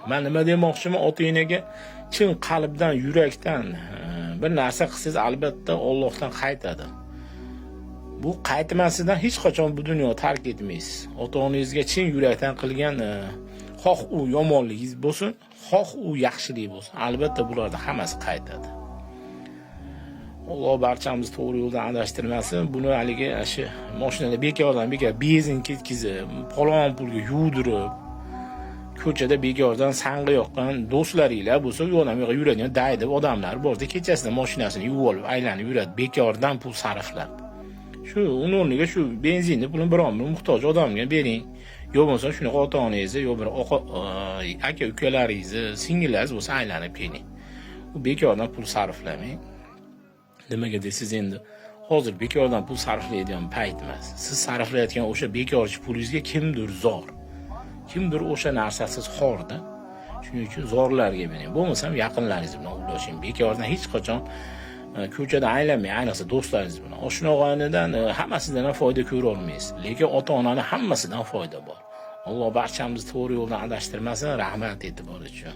Men nima demoqchiman, ota-onaga chin qalbdan, yurakdan bir narsa qilsangiz, albatta Allohdan qaytadi. Bu qaytmasidan hech qachon bu dunyo tark etmaysiz. Ota-onangizga chin yurakdan qilgan xoh u yomonligingiz bo'lsin, xoh u yaxshilik bo'lsin, albatta bularda hammasi qaytadi. Alloh barchamizni to'g'ri yo'ldan adashtirmasin. Buni haligi shu mashinalar bekordan benzin ketkizib, palon pulga yuvdirib, ko'chada bekordan sang'i yoqqan do'stlaringlar bo'lsa, yo'ldan yo'q yuradigan daydi odamlar borda, kechasida mashinasini yuvib olib, aylanib yuradi, bekordan pul sarflab. Shu uning o'rniga shu benzinni pulini biron bir muhtoj odamga bering. Yo bo'lmasa shunaqa ota-onangizni, yo bir aka ukalaringizni, singillaringiz bo'lsa aylanib keling. U bekordan pul sarflamang. Nimaga deysiz, endi hozir bekordan pul sarflaydigan payt emas. Siz sarflayotgan o'sha bekorchi pulingizga kimdir zor. Kimdir o'sha narsasiz xorda. Shuning uchun zorlarga bering. Bo'lmasam yaqinlaringiz bilan ulashing. Bekordan hech qachon ko'chada aylanmang, ayniqsa do'stlaringiz bilan. Shunaqanidan hammasidan ham foyda ko'ra olmaysiz, lekin ota-onaning hammasidan foyda bor. Alloh barchamizni to'g'ri yo'ldan adashtirmasin. Rahmat e'tibor uchun.